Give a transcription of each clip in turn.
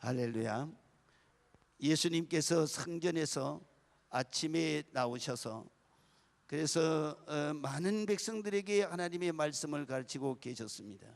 할렐루야. 예수님께서 성전에서 아침에 나오셔서 그래서 많은 백성들에게 하나님의 말씀을 가르치고 계셨습니다.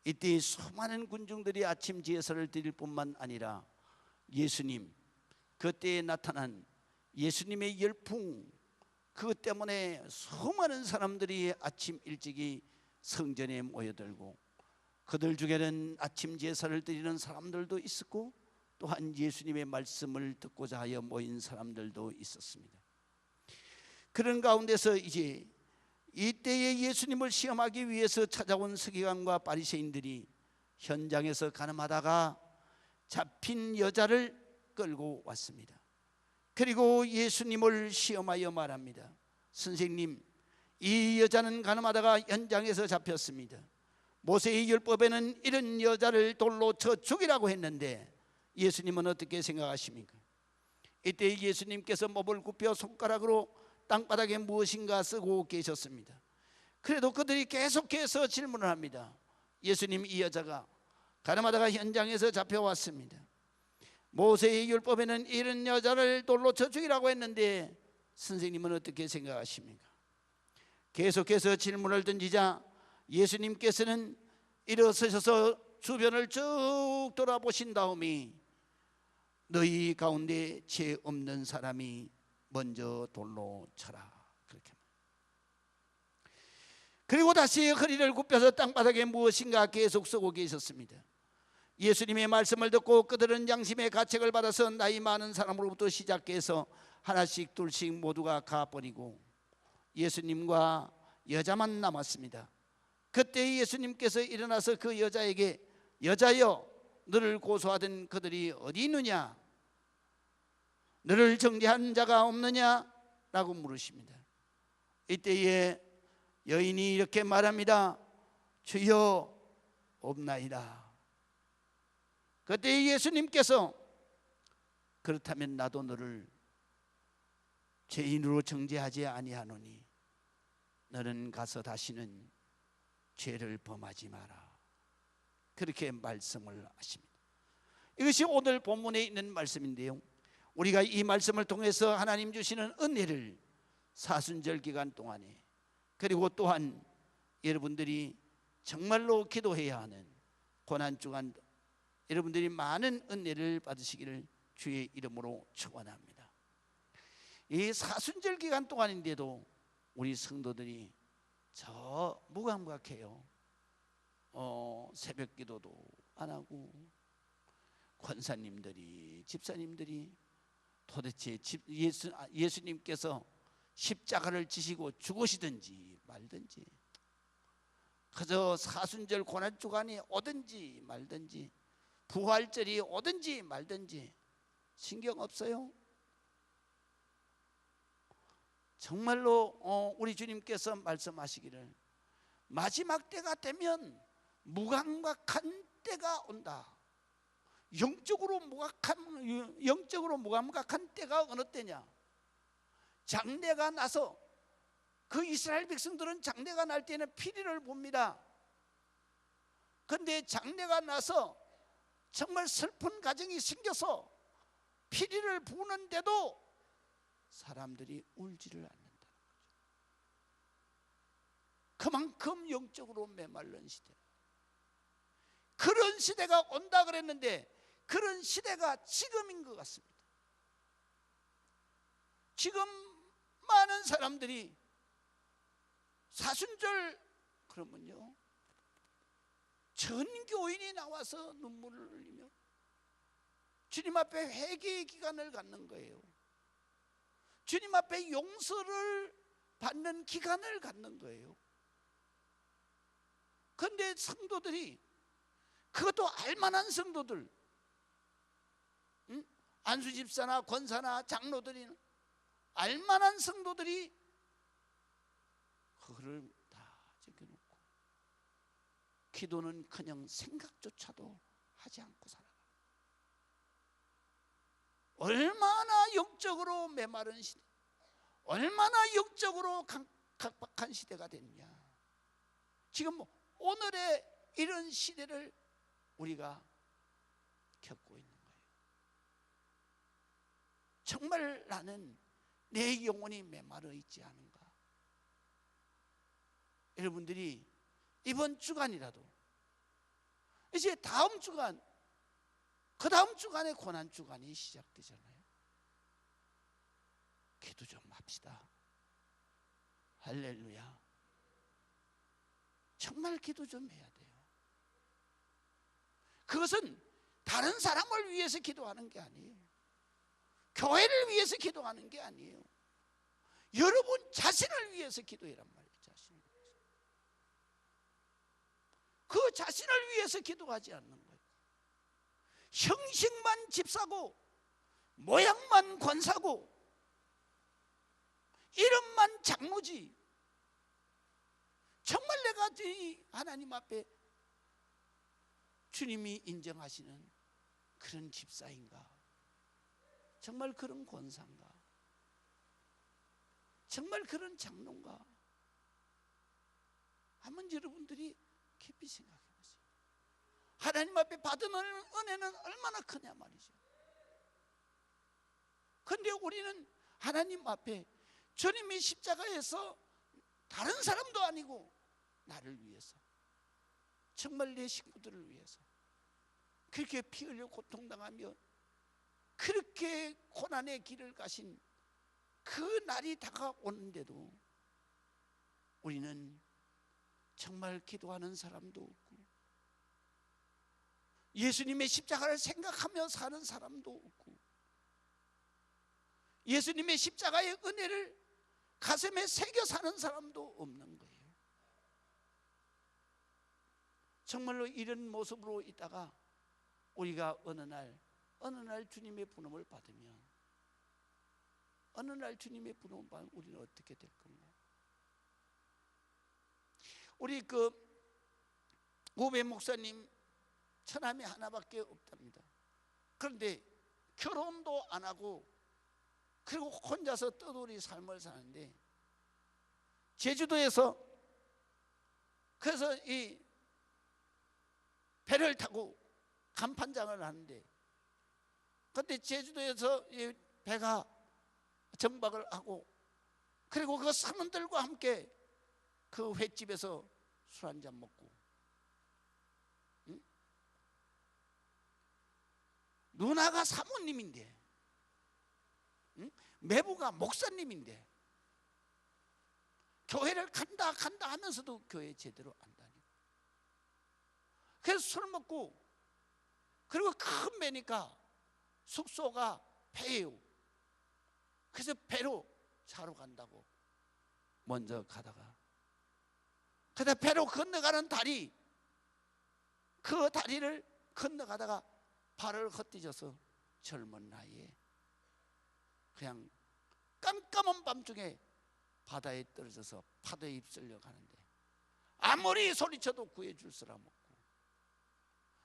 이때 수많은 군중들이 아침 제사를 드릴 뿐만 아니라 예수님, 그때에 나타난 예수님의 열풍, 그것 때문에 수많은 사람들이 아침 일찍이 성전에 모여들고, 그들 중에는 아침 제사를 드리는 사람들도 있었고 또한 예수님의 말씀을 듣고자 하여 모인 사람들도 있었습니다. 그런 가운데서 이제 이때에 예수님을 시험하기 위해서 찾아온 서기관과 바리새인들이 현장에서 가늠하다가 잡힌 여자를 끌고 왔습니다. 그리고 예수님을 시험하여 말합니다. 선생님, 이 여자는 가늠하다가 현장에서 잡혔습니다. 모세의 율법에는 이런 여자를 돌로 쳐 죽이라고 했는데 예수님은 어떻게 생각하십니까? 이때 예수님께서 몸을 굽혀 손가락으로 땅바닥에 무엇인가 쓰고 계셨습니다. 그래도 그들이 계속해서 질문을 합니다. 예수님, 이 여자가 가늠하다가 현장에서 잡혀왔습니다. 모세의 율법에는 이런 여자를 돌로 쳐 죽이라고 했는데 선생님은 어떻게 생각하십니까? 계속해서 질문을 던지자 예수님께서는 일어서셔서 주변을 쭉 돌아보신 다음에 너희 가운데 죄 없는 사람이 먼저 돌로 쳐라, 그렇게. 그리고 다시 허리를 굽혀서 땅바닥에 무엇인가 계속 쓰고 계셨습니다. 예수님의 말씀을 듣고 그들은 양심의 가책을 받아서 나이 많은 사람으로부터 시작해서 하나씩 둘씩 모두가 가버리고 예수님과 여자만 남았습니다. 그때 예수님께서 일어나서 그 여자에게 여자여, 너를 고소하던 그들이 어디 있느냐? 너를 정죄한 자가 없느냐? 라고 물으십니다. 이때에 여인이 이렇게 말합니다. 주여, 없나이다. 그때 예수님께서 그렇다면 나도 너를 죄인으로 정죄하지 아니하노니 너는 가서 다시는 죄를 범하지 마라, 그렇게 말씀을 하십니다. 이것이 오늘 본문에 있는 말씀인데요, 우리가 이 말씀을 통해서 하나님 주시는 은혜를 사순절 기간 동안에, 그리고 또한 여러분들이 정말로 기도해야 하는 고난 주간 여러분들이 많은 은혜를 받으시기를 주의 이름으로 축원합니다. 이 사순절 기간 동안인데도 우리 성도들이 저 무감각해요. 새벽 기도도 안 하고, 권사님들이, 집사님들이 도대체 예수님께서 십자가를 지시고 죽으시든지 말든지, 그저 사순절 고난주간이 오든지 말든지, 부활절이 오든지 말든지 신경 없어요. 정말로 우리 주님께서 말씀하시기를 마지막 때가 되면 무감각한 때가 온다. 영적으로 무감각한 때가 어느 때냐? 장례가 나서, 그 이스라엘 백성들은 장례가 날 때는 피리를 봅니다. 그런데 장례가 나서 정말 슬픈 가정이 생겨서 피리를 부는데도 사람들이 울지를 않는다는 거죠. 그만큼 영적으로 메말른 시대, 그런 시대가 온다 그랬는데 그런 시대가 지금인 것 같습니다. 지금 많은 사람들이 사순절 그러면요, 전 교인이 나와서 눈물을 흘리며 주님 앞에 회개의 기간을 갖는 거예요. 주님 앞에 용서를 받는 기간을 갖는 거예요. 그런데 성도들이, 그것도 알만한 성도들, 안수집사나 권사나 장로들이, 알만한 성도들이 그거를 다 제껴놓고 기도는 그냥 생각조차도 하지 않고 살아가. 얼마나 영적으로 메마른 시대, 얼마나 영적으로 각박한 시대가 됐냐. 지금 오늘의 이런 시대를 우리가 겪고 있는 거예요. 정말 나는 내 영혼이 메마르 있지 않은가? 여러분들이 이번 주간이라도, 이제 다음 주간, 그 다음 주간에 고난 주간이 시작되잖아요. 기도 좀 합시다. 할렐루야. 정말 기도 좀 해야 돼요. 그것은 다른 사람을 위해서 기도하는 게 아니에요. 교회를 위해서 기도하는 게 아니에요. 여러분 자신을 위해서 기도해란 말이에요. 자신을 위해서. 그 자신을 위해서 기도하지 않는 거예요. 형식만 집사고, 모양만 권사고, 이름만 장로지, 정말 내가 이 하나님 앞에 주님이 인정하시는 그런 집사인가? 정말 그런 권사인가? 정말 그런 장로인가? 한번 여러분들이 깊이 생각해 보세요. 하나님 앞에 받은 은혜는 얼마나 크냐 말이죠. 그런데 우리는 하나님 앞에 주님이 십자가에서 다른 사람도 아니고 나를 위해서, 정말 내 식구들을 위해서 그렇게 피 흘려 고통당하며 그렇게 고난의 길을 가신 그 날이 다가오는데도 우리는 정말 기도하는 사람도 없고, 예수님의 십자가를 생각하며 사는 사람도 없고, 예수님의 십자가의 은혜를 가슴에 새겨 사는 사람도 없는 거예요. 정말로 이런 모습으로 있다가 우리가 어느 날 주님의 부름을 받으면, 어느 날 주님의 부름을 받으면 우리는 어떻게 될 건가요? 우리 그 고배 목사님 처남이 하나밖에 없답니다. 그런데 결혼도 안 하고 그리고 혼자서 떠돌이 삶을 사는데, 제주도에서 그래서 이 배를 타고 간판장을 하는데, 그런데 제주도에서 이 배가 정박을 하고, 그리고 그 사람들과 함께 그 횟집에서 술 한잔 먹고, 응? 누나가 사모님인데, 응? 매부가 목사님인데 교회를 간다 하면서도 교회 제대로 안 다니고, 그래서 술 먹고, 그리고 큰 배니까 숙소가 배예요. 그래서 배로 차로 간다고 먼저 가다가, 그다 배로 건너가는 다리, 그 다리를 건너가다가 발을 헛디뎌서 젊은 나이에 그냥 깜깜한 밤중에 바다에 떨어져서 파도에 휩쓸려 가는데, 아무리 소리쳐도 구해줄 사람 없고,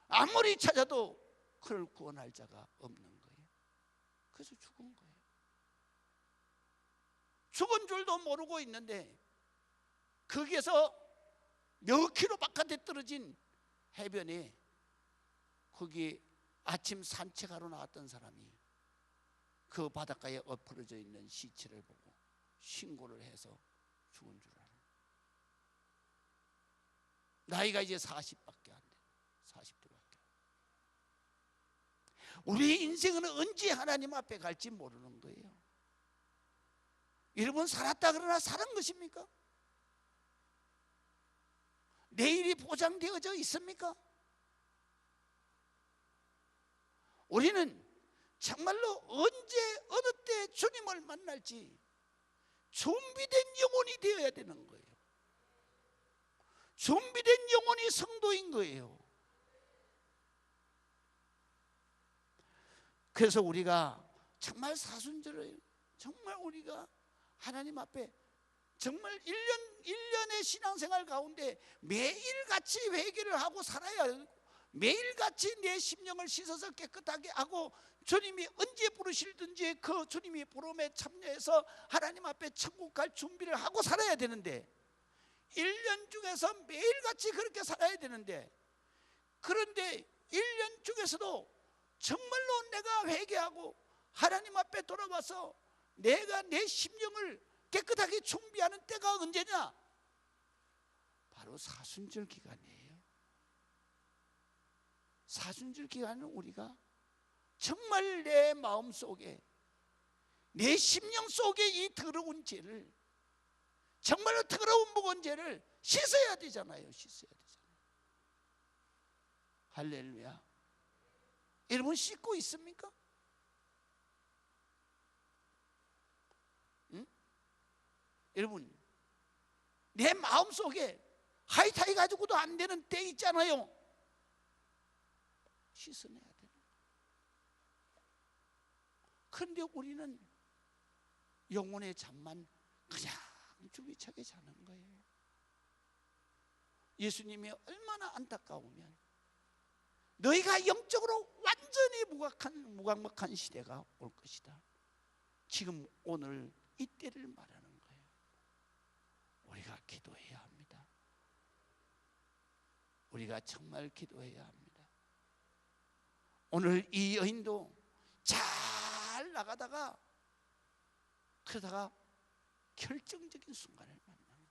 아무리 찾아도 그를 구원할 자가 없는 거예요. 그래서 죽은 거예요. 죽은 줄도 모르고 있는데, 거기에서 몇 킬로 바깥에 떨어진 해변에 거기 아침 산책하러 나왔던 사람이 그 바닷가에 엎어져 있는 시체를 보고 신고를 해서 죽은 줄 알아요. 나이가 이제 40밖에 안 돼. 40대밖에. 우리의 인생은 언제 하나님 앞에 갈지 모르는 거예요. 여러분, 살았다 그러나 살은 것입니까? 내일이 보장되어져 있습니까? 우리는 정말로 언제 어느 때 주님을 만날지 준비된 영혼이 되어야 되는 거예요. 준비된 영혼이 성도인 거예요. 그래서 우리가 정말 사순절을, 정말 우리가 하나님 앞에 정말 1년의 신앙생활 가운데 매일같이 회개를 하고 살아야 하고, 매일같이 내 심령을 씻어서 깨끗하게 하고, 주님이 언제 부르실든지 그 주님이 부름에 참여해서 하나님 앞에 천국 갈 준비를 하고 살아야 되는데, 1년 중에서 매일같이 그렇게 살아야 되는데, 그런데 1년 중에서도 정말로 내가 회개하고 하나님 앞에 돌아와서 내가 내 심령을 깨끗하게 준비하는 때가 언제냐? 바로 사순절 기간이에요. 사순절 기간은 우리가 정말 내 마음 속에, 내 심령 속에 이 더러운 죄를, 정말로 더러운 묵은 죄를 씻어야 되잖아요. 씻어야 되잖아요. 할렐루야. 여러분 씻고 있습니까? 응? 여러분 내 마음 속에 하이타이 가지고도 안 되는 때 있잖아요. 씻어내야 돼요. 그런데 우리는 영혼의 잠만 그냥 주기차게 자는 거예요. 예수님이 얼마나 안타까우면 너희가 영적으로 완전히 무감각한 시대가 올 것이다. 지금 오늘 이때를 말하는 거예요. 우리가 기도해야 합니다. 우리가 정말 기도해야 합니다. 오늘 이 여인도 잘 나가다가 그러다가 결정적인 순간을 만난 거예요.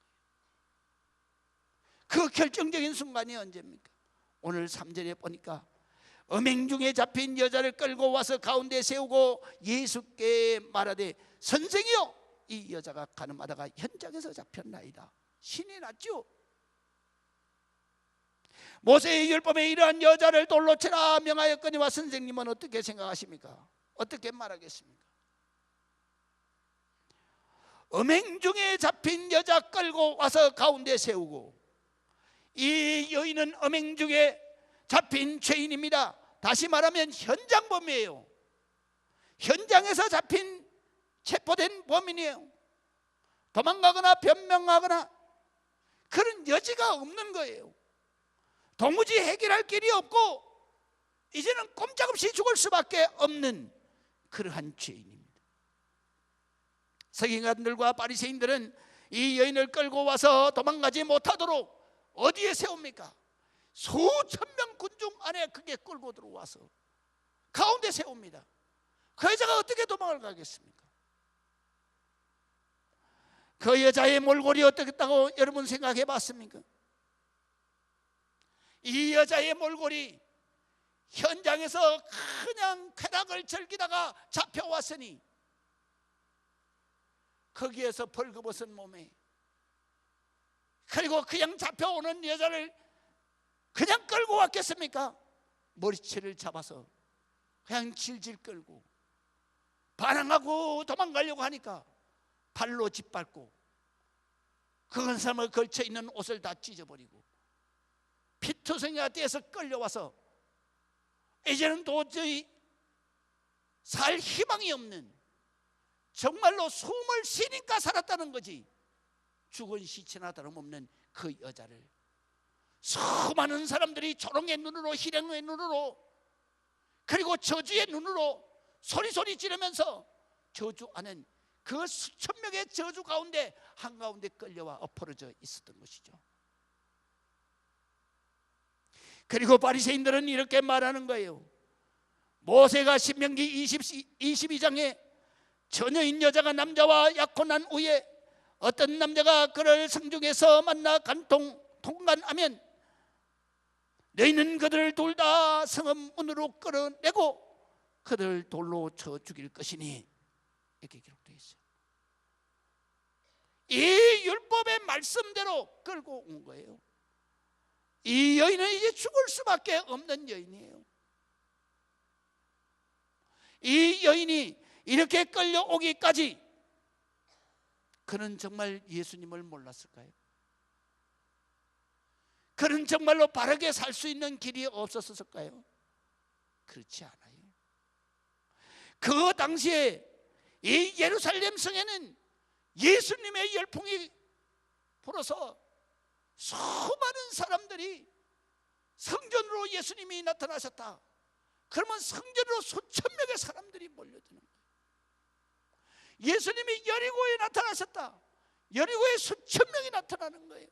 그 결정적인 순간이 언제입니까? 오늘 3절에 보니까 음행 중에 잡힌 여자를 끌고 와서 가운데 세우고 예수께 말하되 선생이여, 이 여자가 가늠하다가 현장에서 잡혔나이다. 신이 났죠. 모세의 율법에 이러한 여자를 돌로 치라 명하였거니와 선생님은 어떻게 생각하십니까? 어떻게 말하겠습니까? 음행 중에 잡힌 여자 끌고 와서 가운데 세우고, 이 여인은 음행 중에 잡힌 죄인입니다. 다시 말하면 현장범이에요. 현장에서 잡힌 체포된 범인이에요. 도망가거나 변명하거나 그런 여지가 없는 거예요. 도무지 해결할 길이 없고 이제는 꼼짝없이 죽을 수밖에 없는 그러한 죄인입니다. 서기관들과 바리새인들은 이 여인을 끌고 와서 도망가지 못하도록 어디에 세웁니까? 수천 명 군중 안에 그게 끌고 들어와서 가운데 세웁니다. 그 여자가 어떻게 도망을 가겠습니까? 그 여자의 몰골이 어떻겠다고 여러분 생각해 봤습니까? 이 여자의 몰골이 현장에서 그냥 쾌락을 즐기다가 잡혀왔으니 거기에서 벌거벗은 몸에, 그리고 그냥 잡혀오는 여자를 그냥 끌고 왔겠습니까? 머리채를 잡아서 그냥 질질 끌고 반항하고 도망가려고 하니까 발로 짓밟고 그 사람을 걸쳐있는 옷을 다 찢어버리고 피투성이가 떼서 끌려와서 이제는 도저히 살 희망이 없는, 정말로 숨을 쉬니까 살았다는 거지 죽은 시체나 다름없는 그 여자를 수많은 사람들이 조롱의 눈으로, 희롱의 눈으로, 그리고 저주의 눈으로 소리 지르면서 저주하는 그 수천 명의 저주 가운데 한가운데 끌려와 엎어져 있었던 것이죠. 그리고 바리새인들은 이렇게 말하는 거예요. 모세가 신명기 22장에 처녀인 여자가 남자와 약혼한 후에 어떤 남자가 그를 성중에서 만나 통간하면 너희는 그들을 둘 다 성읍 문으로 끌어내고 그들을 돌로 쳐 죽일 것이니, 이렇게 기록되어 있어요. 이 율법의 말씀대로 끌고 온 거예요. 이 여인은 이제 죽을 수밖에 없는 여인이에요. 이 여인이 이렇게 끌려오기까지 그는 정말 예수님을 몰랐을까요? 그는 정말로 바르게 살 수 있는 길이 없었을까요? 그렇지 않아요. 그 당시에 이 예루살렘 성에는 예수님의 열풍이 불어서 수많은 사람들이 성전으로 예수님이 나타나셨다. 그러면 성전으로 수천 명의 사람들이 몰려드는 거예요. 예수님이 여리고에 나타나셨다. 여리고에 수천 명이 나타나는 거예요.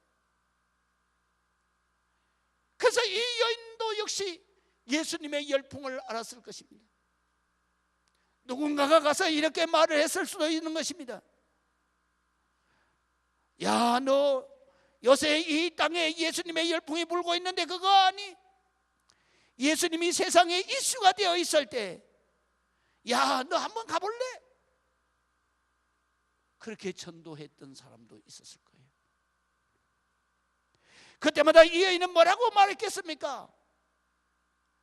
그래서 이 여인도 역시 예수님의 열풍을 알았을 것입니다. 누군가가 가서 이렇게 말을 했을 수도 있는 것입니다. 야, 너 요새 이 땅에 예수님의 열풍이 불고 있는데 그거 아니? 예수님이 세상에 이슈가 되어 있을 때, 야, 너 한번 가볼래? 그렇게 전도했던 사람도 있었을 거예요. 그때마다 이 여인은 뭐라고 말했겠습니까?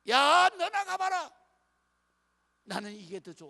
야, 너나 가봐라. 나는 이게 더 좋아.